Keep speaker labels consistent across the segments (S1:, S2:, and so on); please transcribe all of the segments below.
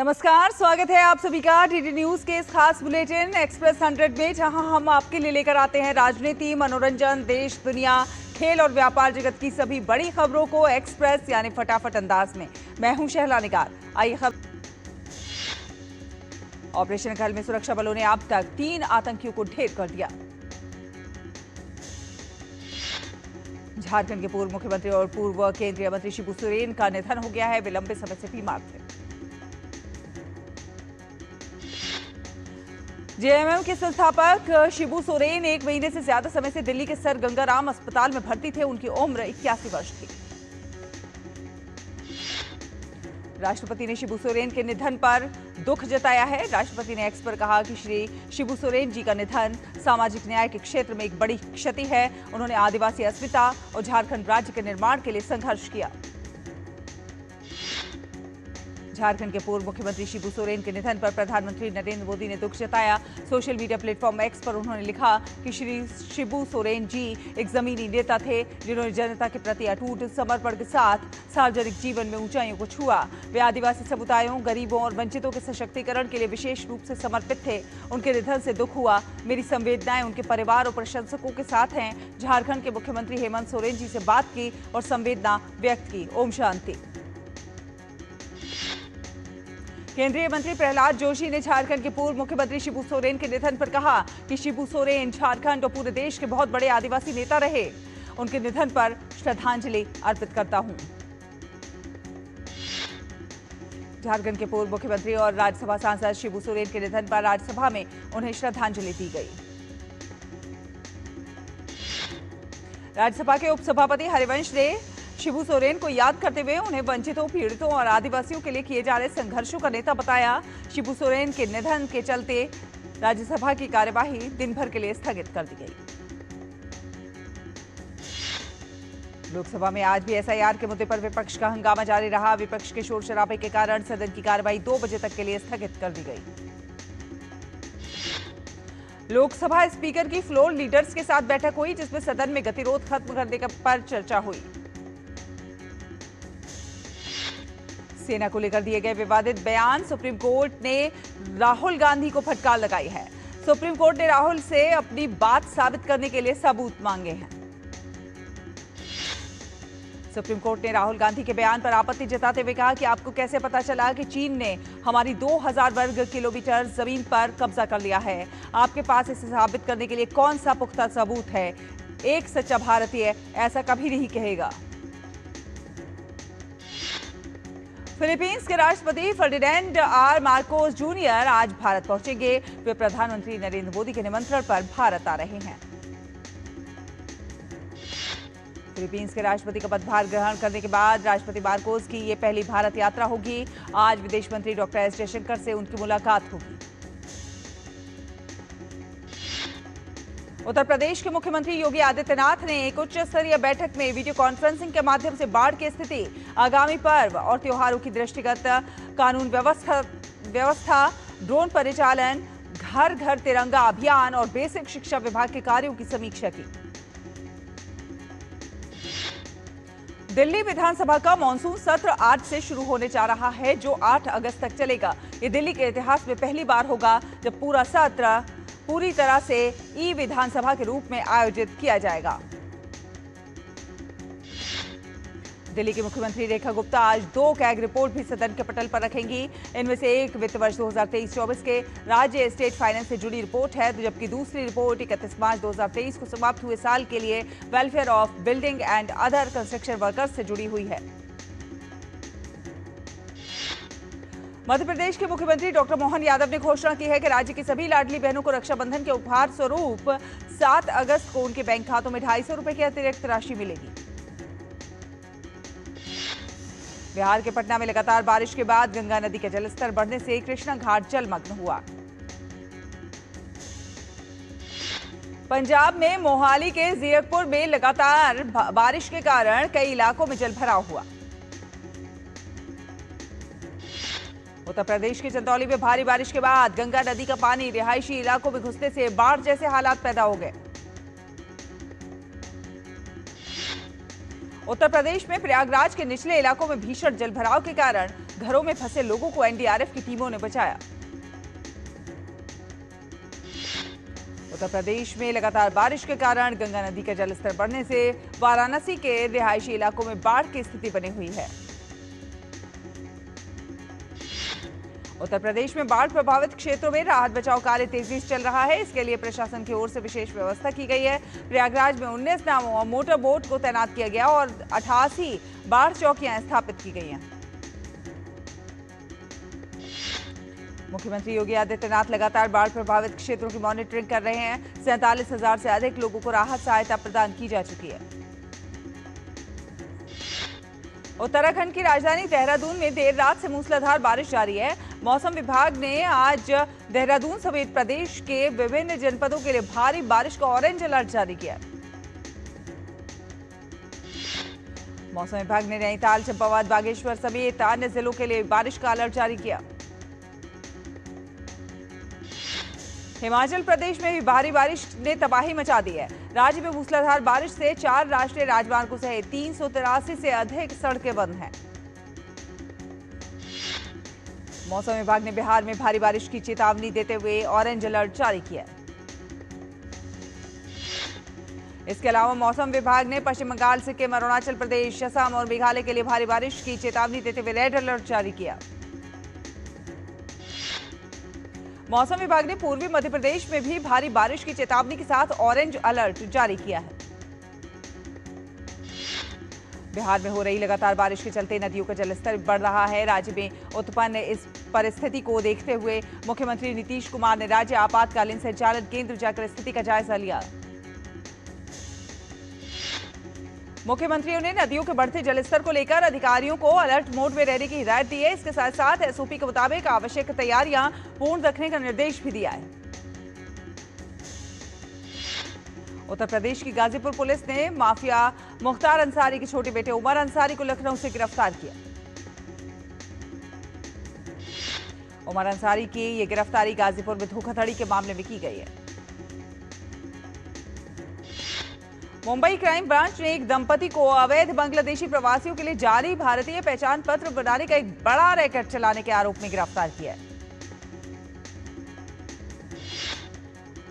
S1: नमस्कार, स्वागत है आप सभी का डीडी न्यूज के इस खास बुलेटिन एक्सप्रेस 100 में, जहां हम आपके लिए लेकर आते हैं राजनीति, मनोरंजन, देश दुनिया, खेल और व्यापार जगत की सभी बड़ी खबरों को एक्सप्रेस यानी फटाफट अंदाज में। मैं हूं शहला निगार। आइए खबर। ऑपरेशन कहल में सुरक्षा बलों ने अब तक 3 आतंकियों को ढेर कर दिया। झारखंड के पूर्व मुख्यमंत्री और पूर्व केंद्रीय मंत्री शिबू सोरेन का निधन हो गया है। वे लंबे समय से बीमार थे। जेएमएम के संस्थापक शिबू सोरेन 1 महीने से ज्यादा समय से दिल्ली के सर गंगाराम अस्पताल में भर्ती थे। उनकी उम्र 81 वर्ष थी। राष्ट्रपति ने शिबू सोरेन के निधन पर दुख जताया है। राष्ट्रपति ने एक्स पर कहा कि श्री शिबू सोरेन जी का निधन सामाजिक न्याय के क्षेत्र में एक बड़ी क्षति है। उन्होंने आदिवासी अस्मिता और झारखंड राज्य के निर्माण के लिए संघर्ष किया। झारखंड के पूर्व मुख्यमंत्री शिबू सोरेन के निधन पर प्रधानमंत्री नरेंद्र मोदी ने दुख जताया। सोशल मीडिया प्लेटफॉर्म एक्स पर उन्होंने लिखा कि श्री शिबू सोरेन जी एक जमीनी नेता थे, जिन्होंने जनता के प्रति अटूट समर्पण के साथ सार्वजनिक जीवन में ऊंचाइयों को छुआ। वे आदिवासी समुदायों, गरीबों और वंचितों के सशक्तिकरण के लिए विशेष रूप से समर्पित थे। उनके निधन से दुख हुआ। मेरी संवेदनाएं उनके परिवार और प्रशंसकों के साथ हैं। झारखंड के मुख्यमंत्री हेमंत सोरेन जी से बात की और संवेदना व्यक्त की। ओम शांति। केंद्रीय मंत्री प्रहलाद जोशी ने झारखंड के पूर्व मुख्यमंत्री शिबू सोरेन के निधन पर कहा कि शिबू सोरेन झारखंड और पूरे देश के बहुत बड़े आदिवासी नेता रहे। उनके निधन पर श्रद्धांजलि अर्पित करता हूं। झारखंड के पूर्व मुख्यमंत्री और राज्यसभा सांसद शिबू सोरेन के निधन पर राज्यसभा में उन्हें श्रद्धांजलि दी गई। राज्यसभा के उपसभापति हरिवंश ने शिबू सोरेन को याद करते हुए उन्हें वंचितों, पीड़ितों और आदिवासियों के लिए किए जा रहे संघर्षों का नेता बताया। शिबू सोरेन के निधन के चलते राज्यसभा की कार्यवाही दिन भर के लिए स्थगित कर दी गई। लोकसभा में आज भी एसआईआर के मुद्दे पर विपक्ष का हंगामा जारी रहा। विपक्ष के शोर शराबे के कारण सदन की कार्यवाही 2 बजे तक के लिए स्थगित कर दी गई। लोकसभा स्पीकर की फ्लोर लीडर्स के साथ बैठक हुई, जिसमें सदन में गतिरोध खत्म करने पर चर्चा हुई। सेना को लेकर दिए गए विवादित बयान, सुप्रीम कोर्ट ने राहुल गांधी को फटकार लगाई है। सुप्रीम कोर्ट ने राहुल से अपनी बात साबित करने के लिए सबूत मांगे हैं। सुप्रीम कोर्ट ने राहुल गांधी के बयान पर आपत्ति जताते हुए कहा कि आपको कैसे पता चला कि चीन ने हमारी 2000 वर्ग किलोमीटर जमीन पर कब्जा कर लिया है? आपके पास इसे साबित करने के लिए कौन सा पुख्ता सबूत है? एक सच्चा भारतीय ऐसा कभी नहीं कहेगा। फिलीपींस के राष्ट्रपति फर्डिनेंड आर मार्कोस जूनियर आज भारत पहुंचेंगे। वे प्रधानमंत्री नरेंद्र मोदी के निमंत्रण पर भारत आ रहे हैं। फिलीपींस के राष्ट्रपति का पदभार ग्रहण करने के बाद राष्ट्रपति मार्कोस की ये पहली भारत यात्रा होगी। आज विदेश मंत्री डॉक्टर एस जयशंकर से उनकी मुलाकात होगी। उत्तर प्रदेश के मुख्यमंत्री योगी आदित्यनाथ ने एक उच्च स्तरीय बैठक में वीडियो कॉन्फ्रेंसिंग के माध्यम से बाढ़ की स्थिति, आगामी पर्व और त्योहारों की दृष्टिगत कानून व्यवस्था, ड्रोन परिचालन, घर घर तिरंगा अभियान और बेसिक शिक्षा विभाग के कार्यों की समीक्षा की। दिल्ली विधानसभा का मॉनसून सत्र आज से शुरू होने जा रहा है, जो 8 अगस्त तक चलेगा। ये दिल्ली के इतिहास में पहली बार होगा जब पूरा सत्र पूरी तरह से ई विधानसभा के रूप में आयोजित किया जाएगा। दिल्ली की मुख्यमंत्री रेखा गुप्ता आज 2 कैग रिपोर्ट भी सदन के पटल पर रखेंगी। इनमें से एक वित्त वर्ष 2023-24 के राज्य स्टेट फाइनेंस से जुड़ी रिपोर्ट है, जबकि दूसरी रिपोर्ट 31 मार्च 2023 को समाप्त हुए साल के लिए welfare of building and other construction workers से जुड़ी हुई है। मध्य प्रदेश के मुख्यमंत्री डॉक्टर मोहन यादव ने घोषणा की है कि राज्य की सभी लाडली बहनों को रक्षाबंधन के उपहार स्वरूप 7 अगस्त को उनके बैंक खातों में 250 रुपए की अतिरिक्त राशि मिलेगी। बिहार के पटना में लगातार बारिश के बाद गंगा नदी का जलस्तर बढ़ने से कृष्णा घाट जलमग्न हुआ। पंजाब में मोहाली के जीरकपुर में लगातार बारिश के कारण कई इलाकों में जलभराव हुआ। उत्तर प्रदेश के चंदौली में भारी बारिश के बाद गंगा नदी का पानी रिहायशी इलाकों में घुसने से बाढ़ जैसे हालात पैदा हो गए। उत्तर प्रदेश में प्रयागराज के निचले इलाकों में भीषण जलभराव के कारण घरों में फंसे लोगों को एनडीआरएफ की टीमों ने बचाया। उत्तर प्रदेश में लगातार बारिश के कारण गंगा नदी का जलस्तर बढ़ने से वाराणसी के रिहायशी इलाकों में बाढ़ की स्थिति बनी हुई है। उत्तर प्रदेश में बाढ़ प्रभावित क्षेत्रों में राहत बचाव कार्य तेजी से चल रहा है। इसके लिए प्रशासन की ओर से विशेष व्यवस्था की गई है। प्रयागराज में 19 नावों और मोटर बोट को तैनात किया गया और 88 बाढ़ चौकियां स्थापित की गई हैं। मुख्यमंत्री योगी आदित्यनाथ लगातार बाढ़ प्रभावित क्षेत्रों की मॉनिटरिंग कर रहे हैं। 47,000 से अधिक लोगों को राहत सहायता प्रदान की जा चुकी है। उत्तराखंड की राजधानी देहरादून में देर रात से मूसलाधार बारिश जारी है। मौसम विभाग ने आज देहरादून समेत प्रदेश के विभिन्न जनपदों के लिए भारी बारिश का ऑरेंज अलर्ट जारी किया। मौसम विभाग ने नैनीताल, चंपावत, बागेश्वर समेत अन्य जिलों के लिए बारिश का अलर्ट जारी किया। हिमाचल प्रदेश में भी भारी बारिश ने तबाही मचा दी है। राज्य में मूसलाधार बारिश से 4 राष्ट्रीय राजमार्गों सहित 383 से अधिक सड़कें बंद हैं। मौसम विभाग ने बिहार में भारी बारिश की चेतावनी देते हुए ऑरेंज अलर्ट जारी किया। इसके अलावा मौसम विभाग ने पश्चिम बंगाल, सिक्किम, अरुणाचल प्रदेश, असम और मेघालय के लिए भारी बारिश की चेतावनी देते हुए रेड अलर्ट जारी किया। मौसम विभाग ने पूर्वी मध्य प्रदेश में भी भारी बारिश की चेतावनी के साथ ऑरेंज अलर्ट जारी किया है। बिहार में हो रही लगातार बारिश के चलते नदियों का जलस्तर बढ़ रहा है। राज्य में उत्पन्न इस परिस्थिति को देखते हुए मुख्यमंत्री नीतीश कुमार ने राज्य आपातकालीन संचालन केंद्र जाकर स्थिति का जायजा लिया। मुख्यमंत्रियों ने नदियों के बढ़ते जलस्तर को लेकर अधिकारियों को अलर्ट मोड में रहने की हिदायत दी है। इसके साथ साथ एसओपी के मुताबिक आवश्यक तैयारियां पूर्ण रखने का निर्देश भी दिया है। उत्तर प्रदेश की गाजीपुर पुलिस ने माफिया मुख्तार अंसारी के छोटे बेटे उमर अंसारी को लखनऊ से गिरफ्तार किया। उमर अंसारी की यह गिरफ्तारी गाजीपुर में धोखाधड़ी के मामले में की गई है। मुंबई क्राइम ब्रांच ने एक दंपति को अवैध बांग्लादेशी प्रवासियों के लिए जारी भारतीय पहचान पत्र बनाने का एक बड़ा रैकेट चलाने के आरोप में गिरफ्तार किया है।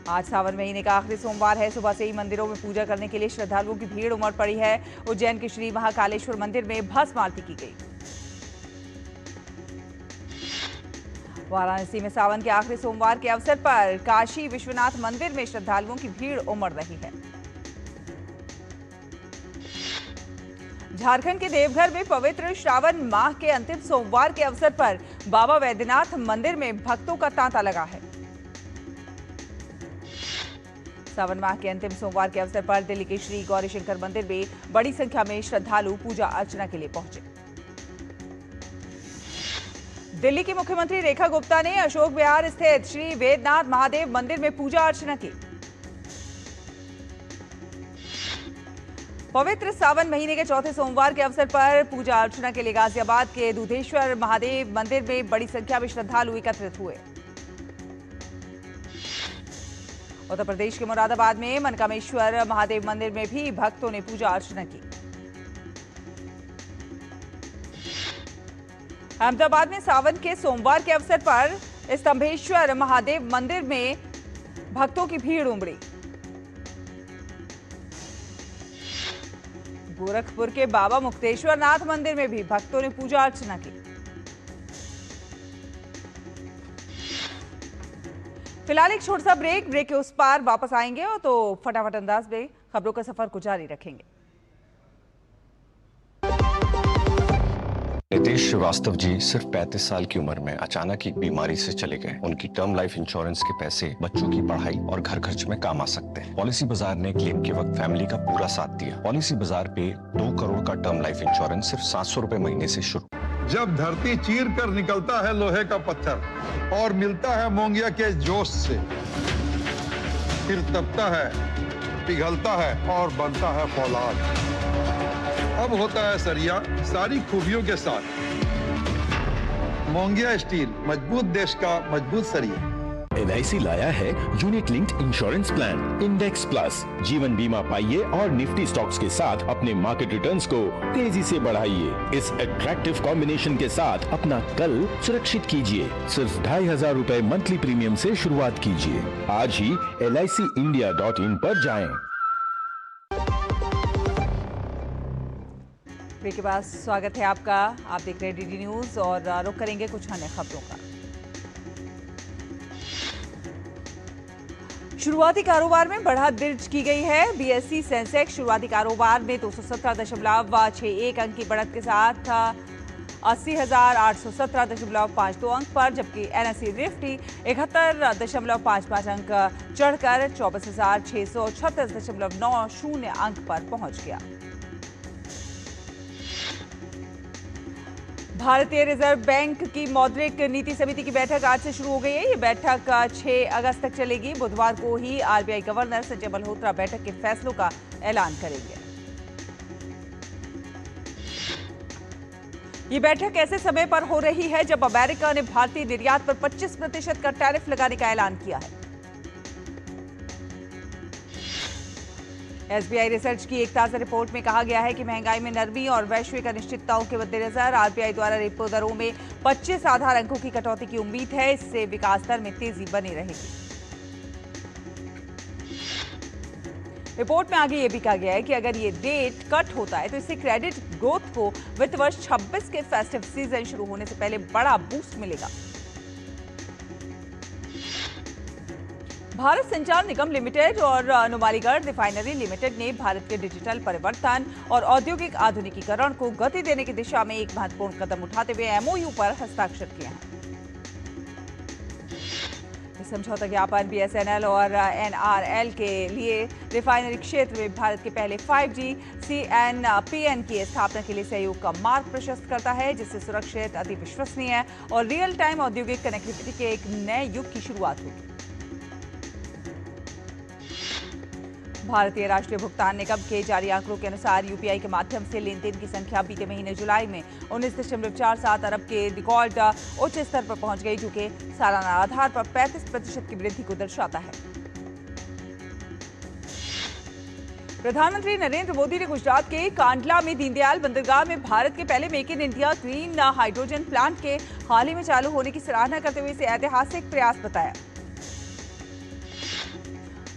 S1: आज सावन महीने का आखिरी सोमवार है। सुबह से ही मंदिरों में पूजा करने के लिए श्रद्धालुओं की भीड़ उमड़ पड़ी है। उज्जैन के श्री महाकालेश्वर मंदिर में भस्म आरती की गई। वाराणसी में सावन के आखिरी सोमवार के अवसर पर काशी विश्वनाथ मंदिर में श्रद्धालुओं की भीड़ उमड़ रही है। झारखंड के देवघर में पवित्र श्रावण माह के अंतिम सोमवार के अवसर पर बाबा वैद्यनाथ मंदिर में भक्तों का तांता लगा है। सावन माह के अंतिम सोमवार के अवसर पर दिल्ली के श्री गौरीशंकर मंदिर में बड़ी संख्या में श्रद्धालु पूजा अर्चना के लिए पहुंचे। दिल्ली की मुख्यमंत्री रेखा गुप्ता ने अशोक विहार स्थित श्री वैद्यनाथ महादेव मंदिर में पूजा अर्चना की। पवित्र सावन महीने के चौथे सोमवार के अवसर पर पूजा अर्चना के लिए गाजियाबाद के दुधेश्वर महादेव मंदिर में बड़ी संख्या में श्रद्धालु एकत्रित हुए। उत्तर प्रदेश के मुरादाबाद में मनकामेश्वर महादेव मंदिर में भी भक्तों ने पूजा अर्चना की। अहमदाबाद में सावन के सोमवार के अवसर पर स्तंभेश्वर महादेव मंदिर में भक्तों की भीड़ उमड़ी। गोरखपुर के बाबा मुक्तेश्वर नाथ मंदिर में भी भक्तों ने पूजा अर्चना की। फिलहाल एक छोटा सा ब्रेक के उस पार वापस आएंगे और तो फटाफट अंदाज में खबरों का सफर को जारी रखेंगे।
S2: नितेश श्रीवास्तव जी सिर्फ 35 साल की उम्र में अचानक एक बीमारी से चले गए। उनकी टर्म लाइफ इंश्योरेंस के पैसे बच्चों की पढ़ाई और घर खर्च में काम आ सकते हैं। पॉलिसी बाजार ने क्लेम के वक्त फैमिली का पूरा साथ दिया। पॉलिसी बाजार पे 2 करोड़ का टर्म लाइफ इंश्योरेंस सिर्फ 700 रुपए महीने से शुरू।
S3: जब धरती चीर कर निकलता है लोहे का पत्थर और मिलता है मोंगिया के जोश से, फिर तपता है, पिघलता है और बनता है फौलाद। अब होता है सरिया सारी खूबियों के साथ। मोंगिया स्टील, मजबूत देश का मजबूत सरिया।
S4: LIC लाया है unit linked insurance plan index plus. जीवन बीमा पाइए और निफ्टी स्टॉक्स के साथ अपने मार्केट रिटर्न्स को तेजी से बढ़ाइए। इस अट्रैक्टिव कॉम्बिनेशन के साथ अपना कल सुरक्षित कीजिए। सिर्फ 2,500 रुपए मंथली प्रीमियम से शुरुआत कीजिए। आज ही LICindia.in पर जाएं।
S1: ब्रेक के बाद स्वागत है आपका। आप देख रहे हैं DD न्यूज और रुख करेंगे कुछ अन्य खबरों का। शुरुआती कारोबार में बढ़त दर्ज की गई है। BSE सेंसेक्स शुरुआती कारोबार में 217.61 अंक की बढ़त के साथ 80,817.52 अंक पर, जबकि NSE निफ्टी 71.55 अंक चढ़कर 24,636.90 अंक पर पहुंच गया। भारतीय रिजर्व बैंक की मौद्रिक नीति समिति की बैठक आज से शुरू हो गई है। ये बैठक 6 अगस्त तक चलेगी। बुधवार को ही RBI गवर्नर संजय मल्होत्रा बैठक के फैसलों का ऐलान करेंगे। ये बैठक ऐसे समय पर हो रही है जब अमेरिका ने भारतीय निर्यात पर 25% का टैरिफ लगाने का ऐलान किया है। SBI रिसर्च की एक ताजा रिपोर्ट में कहा गया है कि महंगाई में नरमी और वैश्विक अनिश्चितताओं के मद्देनजर RBI द्वारा रेपो दरों में 25 आधार अंकों की कटौती की उम्मीद है। इससे विकास दर में तेजी बनी रहेगी। रिपोर्ट में आगे ये भी कहा गया है कि अगर ये रेट कट होता है तो इससे क्रेडिट ग्रोथ को वित्त वर्ष 26 के फेस्टिव सीजन शुरू होने से पहले बड़ा बूस्ट मिलेगा। भारत संचार निगम लिमिटेड और नुमालीगढ़ रिफाइनरी लिमिटेड ने भारत के डिजिटल परिवर्तन और औद्योगिक आधुनिकीकरण को गति देने की दिशा में एक महत्वपूर्ण कदम उठाते हुए MOU पर हस्ताक्षर किए हैं। इस समझौता ज्ञापन BSNL और NRL के लिए रिफाइनरी क्षेत्र में भारत के पहले 5G CNPN की स्थापना के लिए सहयोग का मार्ग प्रशस्त करता है, जिससे सुरक्षित, अति विश्वसनीय और रियल टाइम औद्योगिक कनेक्टिविटी के एक नए युग की शुरुआत होगी। भारतीय राष्ट्रीय भुगतान निगम के जारी आंकड़ों के अनुसार UPI के माध्यम से लेन देन की संख्या बीते महीने जुलाई में 19.47 अरब के रिकॉर्ड उच्च स्तर पर पहुंच गई, जो कि सालाना आधार पर 35% की वृद्धि को दर्शाता है। प्रधानमंत्री नरेंद्र मोदी ने गुजरात के कांडला में दीनदयाल बंदरगाह में भारत के पहले make in India green hydrogen plant के हाल ही में चालू होने की सराहना करते हुए इसे ऐतिहासिक प्रयास बताया।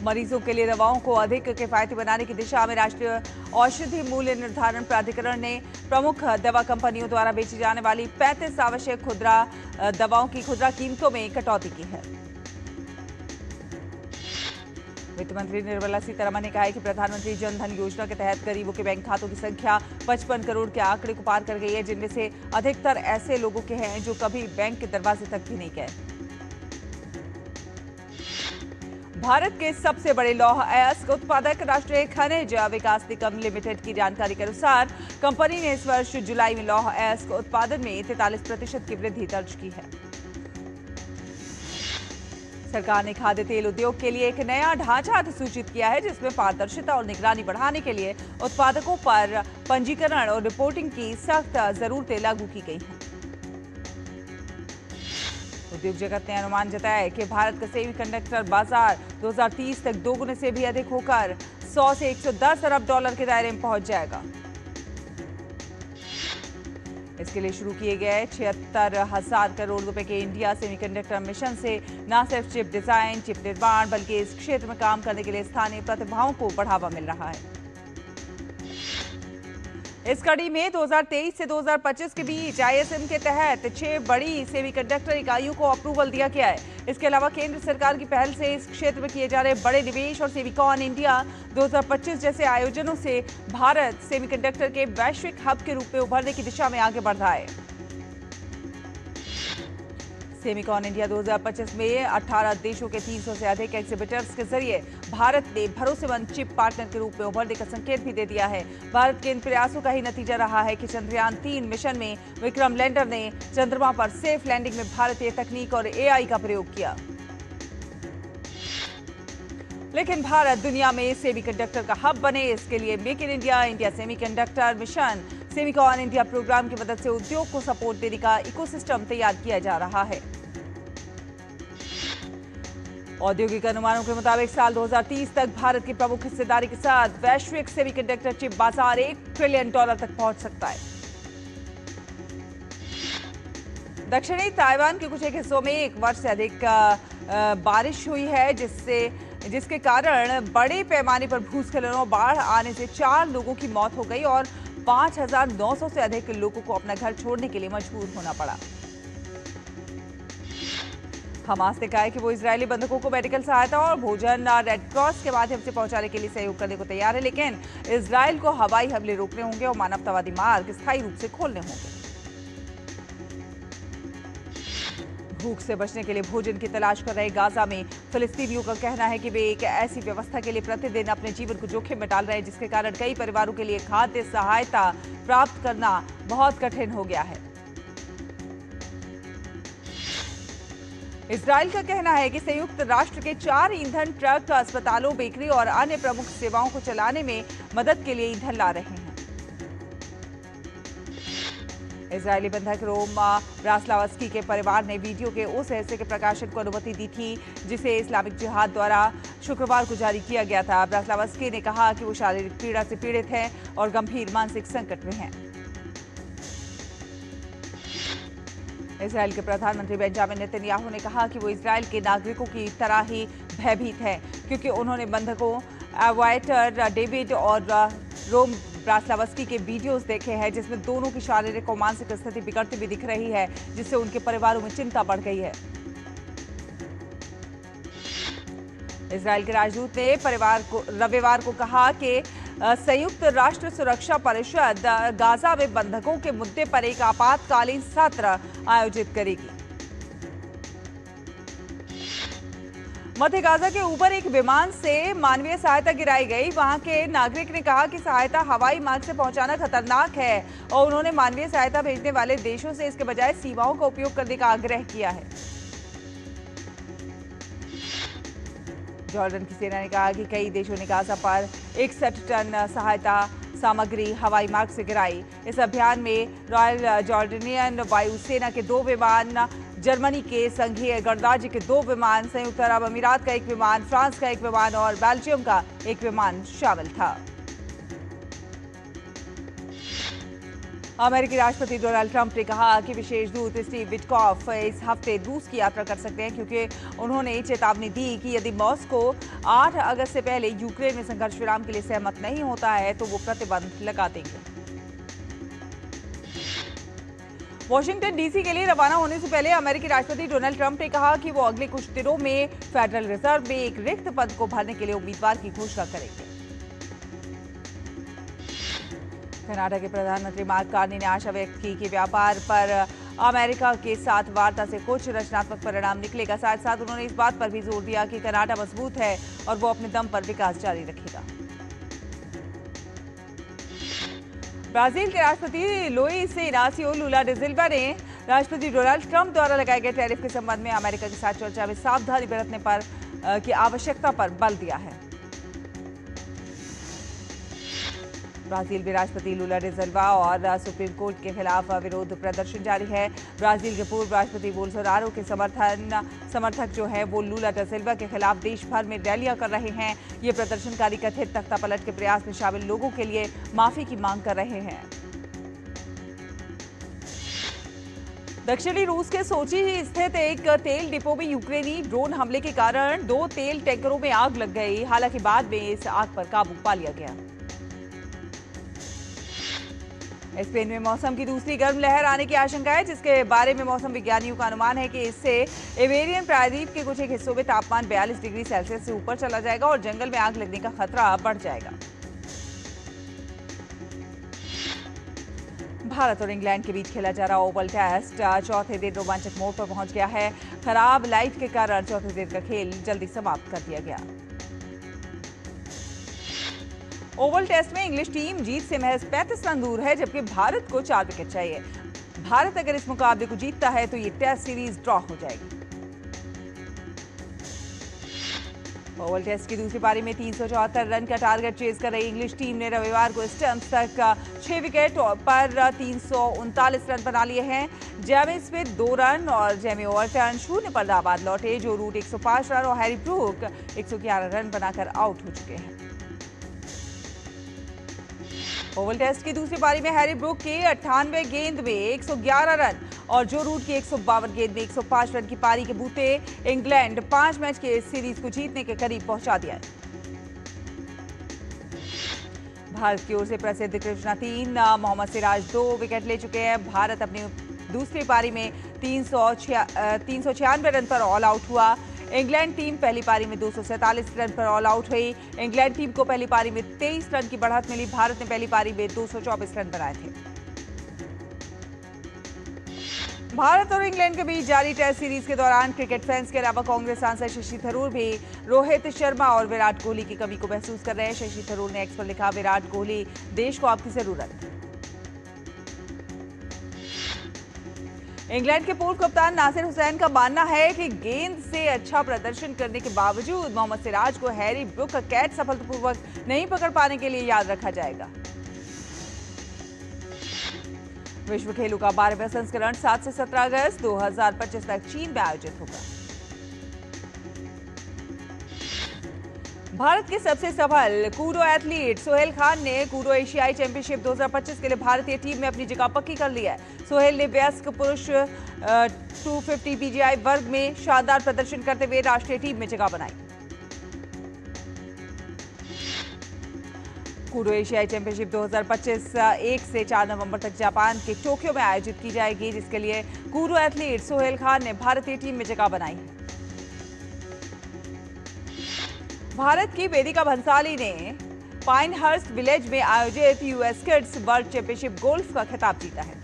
S1: मरीजों के लिए दवाओं को अधिक किफायती बनाने की दिशा में राष्ट्रीय औषधि मूल्य निर्धारण प्राधिकरण ने प्रमुख दवा कंपनियों द्वारा बेची जाने वाली 35 आवश्यक खुदरा दवाओं की खुदरा कीमतों में कटौती की है। वित्त मंत्री निर्मला सीतारमण ने कहा है कि प्रधानमंत्री जन धन योजना के तहत गरीबों के बैंक खातों की संख्या 55 करोड़ के आंकड़े को पार कर गई है, जिनमें से अधिकतर ऐसे लोगों के हैं जो कभी बैंक के दरवाजे तक भी नहीं गए। भारत के सबसे बड़े लौह अयस्क उत्पादक राष्ट्रीय खनिज विकास निगम लिमिटेड की जानकारी के अनुसार कंपनी ने इस वर्ष जुलाई में लौह अयस्क उत्पादन में 43% की वृद्धि दर्ज की है। सरकार ने खाद्य तेल उद्योग के लिए एक नया ढांचा अधिसूचित किया है, जिसमें पारदर्शिता और निगरानी बढ़ाने के लिए उत्पादकों पर पंजीकरण और रिपोर्टिंग की सख्त जरूरतें लागू की गई हैं। उद्योग जगत ने अनुमान जताया है कि भारत का सेमीकंडक्टर बाजार 2030 तक दोगुने से भी अधिक होकर 100 से 110 अरब डॉलर के दायरे में पहुंच जाएगा। इसके लिए शुरू किए गए 76,000 करोड़ रुपए के इंडिया सेमीकंडक्टर मिशन से न सिर्फ चिप डिजाइन, चिप निर्माण, बल्कि इस क्षेत्र में काम करने के लिए स्थानीय प्रतिभाओं को बढ़ावा मिल रहा है। इस कड़ी में 2023 से 2025 के बीच ISM के तहत 6 बड़ी सेमीकंडक्टर इकाइयों को अप्रूवल दिया गया है। इसके अलावा केंद्र सरकार की पहल से इस क्षेत्र में किए जा रहे बड़े निवेश और सेमिकॉन इंडिया 2025 जैसे आयोजनों से भारत सेमीकंडक्टर के वैश्विक हब के रूप में उभरने की दिशा में आगे बढ़ रहा है। सेमिकॉन इंडिया 2025 में 18 देशों के 300 से अधिक एग्जिबिटर्स के जरिए भारत ने भरोसेमंद चिप पार्टनर के रूप में उभरने का संकेत भी दे दिया है। भारत के इन प्रयासों का ही नतीजा रहा है कि चंद्रयान 3 मिशन में विक्रम लैंडर ने चंद्रमा पर सेफ लैंडिंग में भारतीय तकनीक और AI का प्रयोग किया। लेकिन भारत दुनिया में सेमीकंडक्टर का हब बने, इसके लिए make in India, India semiconductor mission, Semicon India program की मदद से उद्योग को सपोर्ट देने का इकोसिस्टम तैयार किया जा रहा है। औद्योगिक अनुमानों के मुताबिक साल 2030 तक भारत की प्रमुख हिस्सेदारी के साथ वैश्विक सेमीकंडक्टर चिप बाजार $1 ट्रिलियन तक पहुंच सकता है। दक्षिणी ताइवान के कुछ एक हिस्सों में 1 वर्ष से अधिक बारिश हुई है, जिसके कारण बड़े पैमाने पर भूस्खलन और बाढ़ आने से 4 लोगों की मौत हो गई और 5,900 से अधिक लोगों को अपना घर छोड़ने के लिए मजबूर होना पड़ा। हमास ने कहा है कि वो इजरायली बंधकों को मेडिकल सहायता और भोजन रेड क्रॉस के माध्यम से पहुंचाने के लिए सहयोग करने को तैयार है, लेकिन इजरायल को हवाई हमले रोकने होंगे और मानवतावादी मार्ग स्थायी रूप से खोलने होंगे। भूख से बचने के लिए भोजन की तलाश कर रहे गाजा में फिलिस्तीनियों का कहना है कि वे एक ऐसी व्यवस्था के लिए प्रतिदिन अपने जीवन को जोखिम में डाल रहे हैं जिसके कारण कई परिवारों के लिए खाद्य सहायता प्राप्त करना बहुत कठिन हो गया है। इजरायल का कहना है कि संयुक्त राष्ट्र के 4 ईंधन ट्रक अस्पतालों, बेकरी और अन्य प्रमुख सेवाओं को चलाने में मदद के लिए ईंधन ला रहे हैं। इजरायली बंधक रोम ब्रास्लावस्की के परिवार ने वीडियो के उस हिस्से के प्रकाशन को अनुमति दी थी जिसे इस्लामिक जिहाद द्वारा शुक्रवार को जारी किया गया था। ब्रास्लावस्की ने कहा कि वो शारीरिक पीड़ा से पीड़ित हैं और गंभीर मानसिक संकट में हैं। इजरायल के प्रधानमंत्री बेंजामिन नेतन्याहू ने कहा कि वो इजरायल के नागरिकों की तरह ही भयभीत है क्योंकि उन्होंने बंधकों एवाइटर डेविड और रोम ब्रास्लावस्की के वीडियोस देखे हैं जिसमें दोनों की शारीरिक और मानसिक स्थिति बिगड़ती हुई दिख रही है, जिससे उनके परिवारों में चिंता बढ़ गई है। इजरायल के राजदूत ने रविवार को कहा कि संयुक्त राष्ट्र सुरक्षा परिषद गाजा में बंधकों के मुद्दे पर एक आपातकालीन सत्र आयोजित करेगी। मध्य गाजा के ऊपर एक विमान से मानवीय सहायता गिराई गई। वहां के नागरिक ने कहा कि सहायता हवाई मार्ग से पहुंचाना खतरनाक है और उन्होंने मानवीय सहायता भेजने वाले देशों से इसके बजाय सीमाओं का उपयोग करने का आग्रह किया है। जॉर्डन की सेना ने कहा कि कई देशों ने गाजा पर 61 टन सहायता सामग्री हवाई मार्ग से गिराई। इस अभियान में रॉयल जॉर्डनियन वायुसेना के 2 विमान, जर्मनी के संघीय गणराज्य के 2 विमान, संयुक्त अरब अमीरात का 1 विमान, फ्रांस का 1 विमान और बेल्जियम का 1 विमान शामिल था। अमेरिकी राष्ट्रपति डोनाल्ड ट्रंप ने कहा कि विशेष दूत स्टीव विटकॉफ इस हफ्ते रूस की यात्रा कर सकते हैं क्योंकि उन्होंने चेतावनी दी कि यदि मॉस्को 8 अगस्त से पहले यूक्रेन में संघर्ष विराम के लिए सहमत नहीं होता है तो वो प्रतिबंध लगा देंगे। वॉशिंगटन डीसी के लिए रवाना होने से पहले अमेरिकी राष्ट्रपति डोनाल्ड ट्रंप ने कहा कि वो अगले कुछ दिनों में फेडरल रिजर्व में एक रिक्त पद को भरने के लिए उम्मीदवार की घोषणा करेंगे। कनाडा के प्रधानमंत्री मार्क कार्नी ने आशा व्यक्त की कि व्यापार पर अमेरिका के साथ वार्ता से कुछ रचनात्मक परिणाम निकलेगा। साथ साथ उन्होंने इस बात पर भी जोर दिया कि कनाडा मजबूत है और वो अपने दम पर विकास जारी रखेगा। ब्राजील के राष्ट्रपति लुइस इनासियो लुला डा सिल्वा ने राष्ट्रपति डोनाल्ड ट्रंप द्वारा लगाए गए टैरिफ के संबंध में अमेरिका के साथ चर्चा में सावधानी बरतने पर की आवश्यकता पर बल दिया है। ब्राजील में राष्ट्रपति लुला डा सिल्वा और सुप्रीम कोर्ट के खिलाफ विरोध प्रदर्शन जारी है। ब्राजील के पूर्व राष्ट्रपति बोल्सोनारो के समर्थक जो है वो लुला डा सिल्वा के खिलाफ देश भर में रैलियां कर रहे हैं। ये प्रदर्शनकारी कथित तख्तापलट के प्रयास में शामिल लोगों के लिए माफी की मांग कर रहे हैं। दक्षिणी रूस के सोची स्थित एक तेल डिपो में यूक्रेनी ड्रोन हमले के कारण 2 तेल टैंकरों में आग लग गई। हालांकि बाद में इस आग पर काबू पा लिया गया। स्पेन में मौसम की दूसरी गर्म लहर आने की आशंका है, जिसके बारे में मौसम विज्ञानियों का अनुमान है कि इससे इबेरियन प्रायद्वीप के कुछ एक हिस्सों में तापमान 42 डिग्री सेल्सियस से ऊपर चला जाएगा और जंगल में आग लगने का खतरा बढ़ जाएगा। भारत और इंग्लैंड के बीच खेला जा रहा ओवल टेस्ट चौथे दिन रोमांचक मोड़ पर पहुंच गया है। खराब लाइट के कारण चौथे दिन का खेल जल्दी समाप्त कर दिया गया। ओवल टेस्ट में इंग्लिश टीम जीत से महज 35 रन दूर है, जबकि भारत को 4 विकेट चाहिए। भारत अगर इस मुकाबले को जीतता है तो ये टेस्ट सीरीज ड्रॉ हो जाएगी। ओवल टेस्ट की दूसरी पारी में 374 रन का टारगेट चेज कर रही इंग्लिश टीम ने रविवार को स्टंप्स तक 6 विकेट पर 339 रन बना लिए हैं। जेमी स्मिथ 2 रन और जेमी ओवरटन 0 पर दाबाद लौटे। जो रूट 105 रन और हैरी ब्रूक 111 रन बनाकर आउट हो चुके हैं। ओवल टेस्ट की दूसरी पारी में हैरी ब्रूक के 98 गेंद में 111 रन और जो रूट की 152 गेंद में 105 रन की पारी के बूते इंग्लैंड 5 मैच के इस सीरीज को जीतने के करीब पहुंचा दिया है। भारत की ओर से प्रसिद्ध कृष्णा 3, मोहम्मद सिराज 2 विकेट ले चुके हैं। भारत अपनी दूसरी पारी में 396 रन पर ऑल आउट हुआ। इंग्लैंड टीम पहली पारी में 247 रन पर ऑल आउट हुई। इंग्लैंड टीम को पहली पारी में 23 रन की बढ़त मिली। भारत ने पहली पारी में 224 रन बनाए थे। भारत और इंग्लैंड के बीच जारी टेस्ट सीरीज के दौरान क्रिकेट फैंस के अलावा कांग्रेस सांसद शशि थरूर भी रोहित शर्मा और विराट कोहली की कमी को महसूस कर रहे हैं। शशि थरूर ने एक्स पर लिखा, विराट कोहली देश को आपकी जरूरत। इंग्लैंड के पूर्व कप्तान नासिर हुसैन का मानना है कि गेंद से अच्छा प्रदर्शन करने के बावजूद मोहम्मद सिराज को हैरी ब्रूक का कैच सफलतापूर्वक नहीं पकड़ पाने के लिए याद रखा जाएगा। विश्व खेलों का 12वां संस्करण 7 से 17 अगस्त 2025 तक चीन में आयोजित होगा। भारत के सबसे सफल कूडो एथलीट सोहेल खान ने कूडो एशियाई चैंपियनशिप 2025 के लिए भारतीय टीम में अपनी जगह पक्की कर ली है। सोहेल ने वयस्क पुरुष 250 पीजीआई वर्ग में शानदार प्रदर्शन करते हुए राष्ट्रीय टीम में जगह बनाई। कूडो एशियाई चैंपियनशिप 2025 1 से 4 नवंबर तक जापान के टोक्यो में आयोजित की जाएगी, जिसके लिए कूडो एथलीट सोहेल खान ने भारतीय टीम में जगह बनाई है। भारत की वेदिका भंसाली ने पाइनहर्स्ट विलेज में आयोजित US kids world championship golf का खिताब जीता है।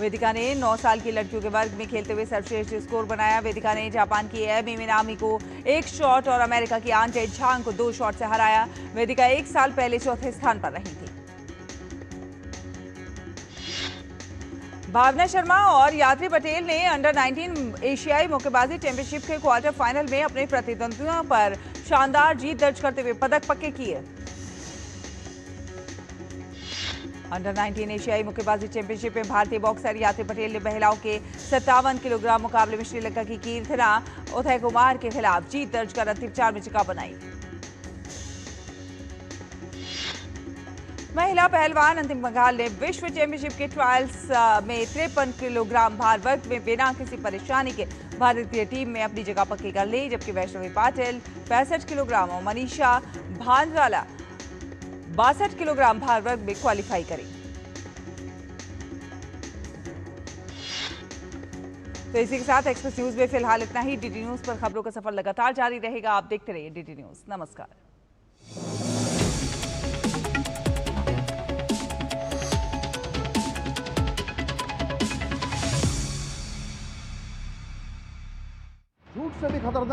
S1: वेदिका ने 9 साल की लड़कियों के वर्ग में खेलते हुए सर्वश्रेष्ठ स्कोर बनाया। वेदिका ने जापान की एमी मिनामी को 1 शॉट और अमेरिका की आंटे झांग को 2 शॉट से हराया। वेदिका 1 साल पहले चौथे स्थान पर रही थी। भावना शर्मा और यात्री पटेल ने अंडर 19 एशियाई मुक्केबाजी चैंपियनशिप के क्वार्टर फाइनल में अपने प्रतिद्वंदियों पर शानदार जीत दर्ज करते हुए पदक पक्के किए। अंडर 19 एशियाई मुक्केबाजी चैंपियनशिप में भारतीय बॉक्सर यात्री पटेल ने महिलाओं के 57 किलोग्राम मुकाबले में श्रीलंका की कीर्तना उदय कुमार के खिलाफ जीत दर्ज कर अंतिम 4 में जगह बनाई। महिला पहलवान अंतिम बंगाल ने विश्व चैंपियनशिप के ट्रायल्स में 53 किलोग्राम भार वर्ग में बिना किसी परेशानी के भारतीय टीम में अपनी जगह पक्की कर ली, जबकि वैष्णवी पाटिल 65 किलोग्राम और मनीषा भांजवाला 62 किलोग्राम भार वर्ग में क्वालिफाई करी। तो इसी के साथ एक्सप्रेस न्यूज में फिलहाल इतना ही। डीडी न्यूज पर खबरों का सफर लगातार जारी रहेगा। आप देखते रहिए डीडी न्यूज। नमस्कार।
S5: झूठ से भी खतरनाक